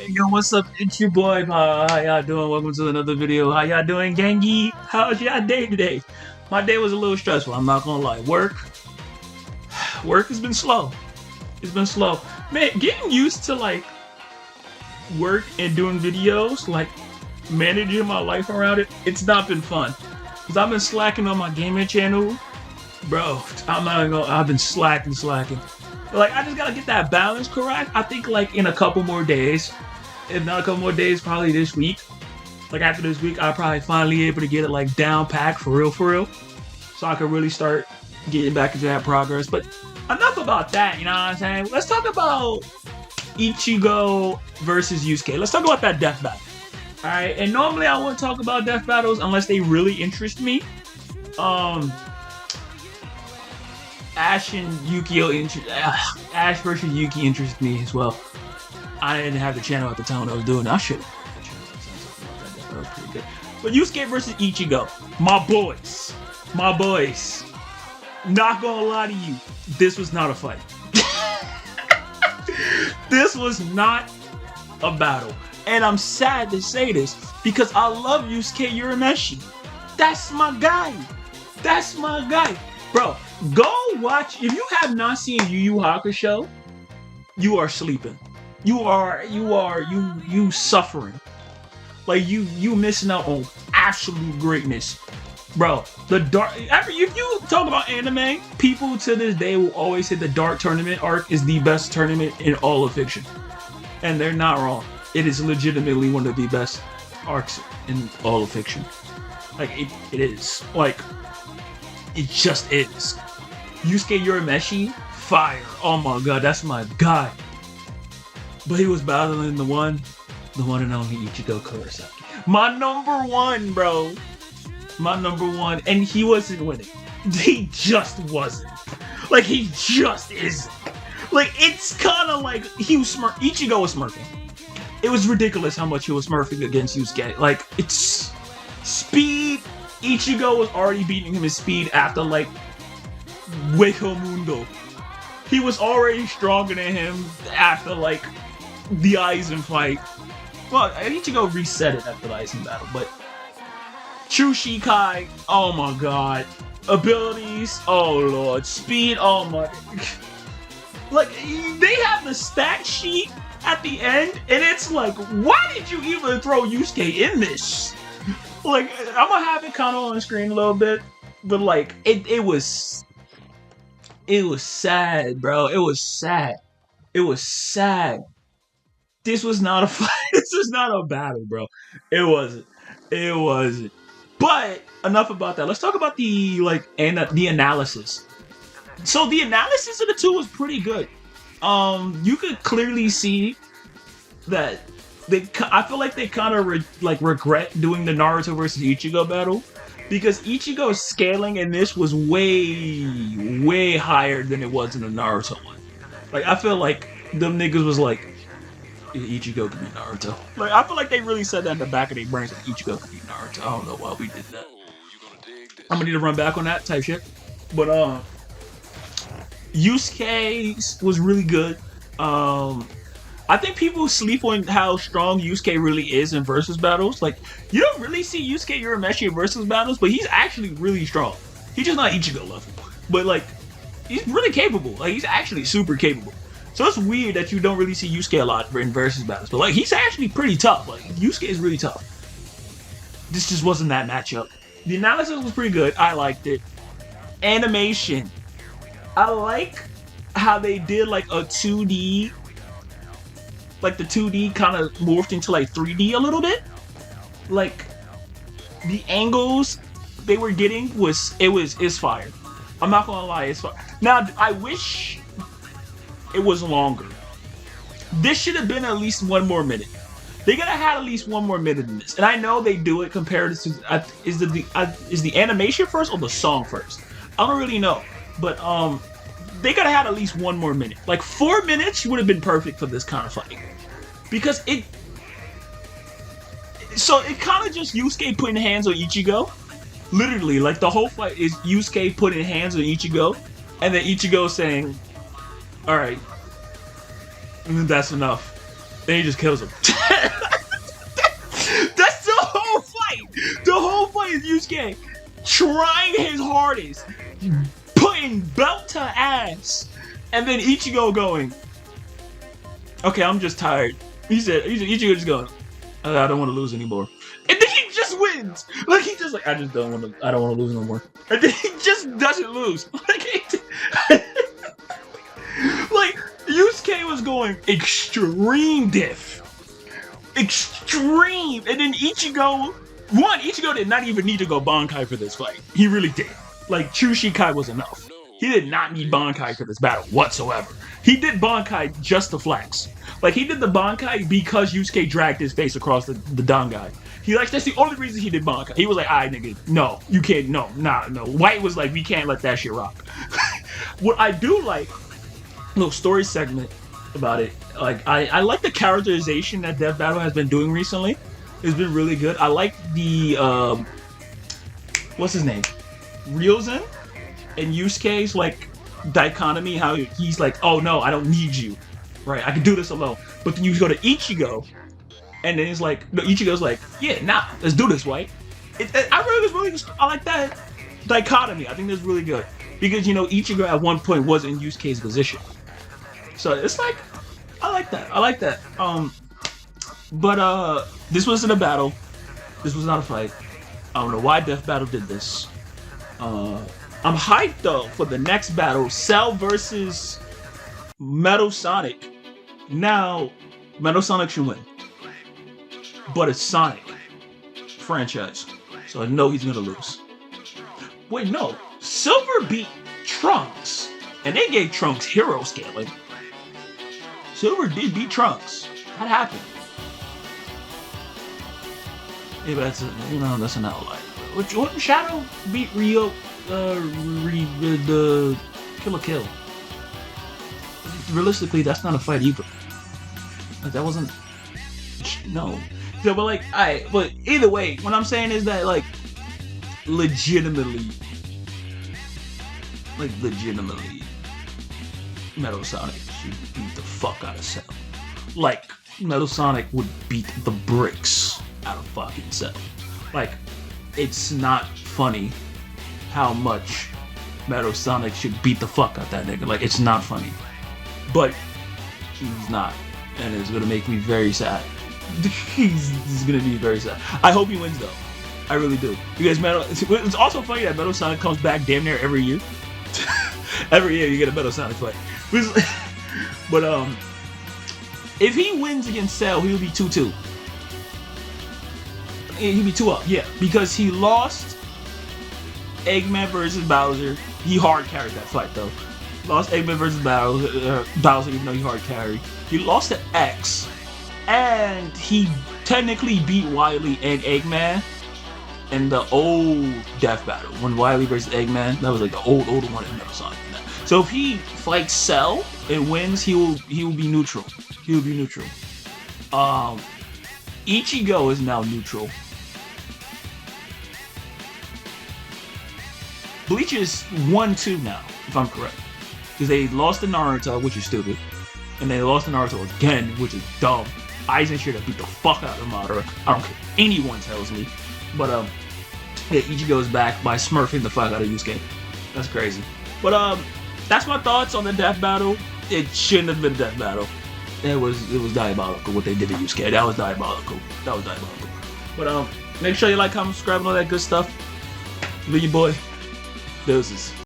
Yo, what's up? It's your boy, Pa. How y'all doing? Welcome to another video. How y'all doing, gangy? How's y'all day today? My day was a little stressful, I'm not gonna lie. Work has been slow. It's been slow. Man, getting used to like work and doing videos, like managing my life around it, it's not been fun. Cause I've been slacking on my gaming channel. Bro, I'm not even gonna, I've been slacking. Like, I just gotta get that balance correct. I think like in a couple more days, if not a couple more days, probably this week. Like after this week, I'll probably finally able to get it like down packed for real. So I can really start getting back into that progress. But enough about that, you know what I'm saying? Let's talk about Ichigo versus Yusuke. Let's talk about that death battle. Alright, and normally I wouldn't talk about death battles unless they really interest me. Ash versus Yuki interested me as well. I didn't have the channel at the time when I was doing it. I should have. That was pretty good. But Yusuke versus Ichigo, my boys. Not gonna lie to you, this was not a fight. This was not a battle. And I'm sad to say this because I love Yusuke Urameshi. That's my guy. Bro, go watch. If you have not seen Yu Yu Hakusho, you are sleeping. You suffering. Like you missing out on absolute greatness. Bro, the dark. If you talk about anime, people to this day will always say the Dark Tournament arc is the best tournament in all of fiction, and they're not wrong. It is legitimately one of the best arcs in all of fiction. Like it is. Like it just is. Yusuke Urameshi, fire. Oh my god, that's my guy. But he was battling the one and only Ichigo Kurosaki. My number one, bro. My number one. And he wasn't winning. He just wasn't. Like, he just isn't. Like, it's kind of like he was Ichigo was smurfing. It was ridiculous how much he was smurfing against Yusuke. Like, it's speed. Ichigo was already beating him in speed after, like, Hueco Mundo. He was already stronger than him after, like, the Aizen fight. Well, Ichigo reset it after the Aizen battle, but True Shikai, oh my god. Abilities, oh lord. Speed, oh my. Like, they have the stat sheet at the end, and it's like, why did you even throw Yusuke in this? Like, I'm gonna have it kind of on the screen a little bit, but like, it was sad, bro. It was sad. This was not a fight. This was not a battle, bro. It wasn't. But enough about that. Let's talk about the analysis. So the analysis of the two was pretty good. You could clearly see that I feel like they kind of regret doing the Naruto versus Ichigo battle because Ichigo's scaling in this was way higher than it was in the Naruto one. Like, I feel like them niggas was like, Ichigo could be Naruto. Like, I feel like they really said that in the back of their brains, like, Ichigo could be Naruto. I don't know why we did that. I'm gonna need to run back on that type shit. But Yusuke was really good. I think people sleep on how strong Yusuke really is in versus battles. Like, you don't really see Yusuke Urameshi in versus battles, but he's actually really strong. He's just not Ichigo level. But, like, he's really capable. Like, he's actually super capable. So it's weird that you don't really see Yusuke a lot in versus battles. But, like, he's actually pretty tough. Like, Yusuke is really tough. This just wasn't that matchup. The analysis was pretty good. I liked it. Animation. I like how they did, like, a 2D... Like, the 2D kind of morphed into, like, 3D a little bit. Like, the angles they were getting it's fire. I'm not gonna lie, it's fire. Now, I wish it was longer. This should have been at least 1 more minute. They gotta have at least 1 more minute in this. And I know they do it compared to... is the animation first or the song first? I don't really know. But, they gotta have at least 1 more minute. Like, 4 minutes would have been perfect for this kind of fight. Because it kind of just Yusuke putting hands on Ichigo. Literally, like, the whole fight is Yusuke putting hands on Ichigo. And then Ichigo saying, alright, that's enough. Then he just kills him. That's the whole fight. The whole fight is Yusuke trying his hardest, putting belt to ass, and then Ichigo going, okay, I'm just tired. Ichigo just going, I don't want to lose anymore. And then he just wins. Like, he just like, I don't want to lose no more. And then he just doesn't lose. Like, Yusuke was going extreme diff. Extreme. And then Ichigo did not even need to go Bankai for this fight. He really did. Like, Chushikai was enough. He did not need Bankai for this battle whatsoever. He did Bankai just to flex. Like, he did the Bankai because Yusuke dragged his face across the Dangai. That's the only reason he did Bankai. He was like, alright, nigga, no, you can't, no. White was like, we can't let that shit rock. What I do like, little story segment about it, like, I like the characterization that Death Battle has been doing recently. It's been really good. I like the, what's his name? Ryozen and Yusuke's, like, dichotomy, how he's like, oh no, I don't need you. Right, I can do this alone. But then you go to Ichigo, and then it's like, no, Ichigo's like, yeah, nah, let's do this, White. I like that dichotomy. I think that's really good. Because, you know, Ichigo at one point was in Yusuke's position. So it's like, I like that. But this wasn't a battle. This was not a fight. I don't know why Death Battle did this. I'm hyped though for the next battle, Cell versus Metal Sonic. Now, Metal Sonic should win. But it's Sonic franchise. So I know he's gonna lose. Wait, no. Silver beat Trunks. And they gave Trunks hero scaling. Silver did beat Trunks. That happened. Yeah, but that's an outlier. What Shadow beat Ryo, the Kill la Kill. Realistically, that's not a fight either. Like, that wasn't. No. So, but like, but either way, what I'm saying is that, like, legitimately, Metal Sonic should beat the fuck out of Cell. Like, Metal Sonic would beat the bricks out of fucking Cell. Like, it's not funny how much Metal Sonic should beat the fuck out that nigga. Like, it's not funny. But he's not. And it's gonna make me very sad. He's gonna be very sad. I hope he wins though. I really do. Because it's also funny that Metal Sonic comes back damn near every year. Every year you get a Metal Sonic fight. But if he wins against Cell, he'll be 2-2. He'll be 2-up, yeah. Because he lost Eggman versus Bowser. He hard carried that fight though. Lost Eggman versus Bowser, even though he hard carried. He lost to X. And he technically beat Wily and Eggman in the old Death Battle. When Wily versus Eggman, that was like the older one in Metal Sonic. So if he fights Cell and wins, he will be neutral. He will be neutral. Ichigo is now neutral. Bleach is 1-2 now, if I'm correct. Because they lost to Naruto, which is stupid. And they lost to Naruto again, which is dumb. Aizen should have beat the fuck out of Madara. I don't care what anyone tells me. But yeah, Ichigo is back by smurfing the fuck out of Yusuke. That's crazy. But that's my thoughts on the Death Battle. It shouldn't have been a Death Battle. It was diabolical what they did to Yusuke. That was diabolical. But make sure you like, comment, subscribe, and all that good stuff. Be your boy. Deuces.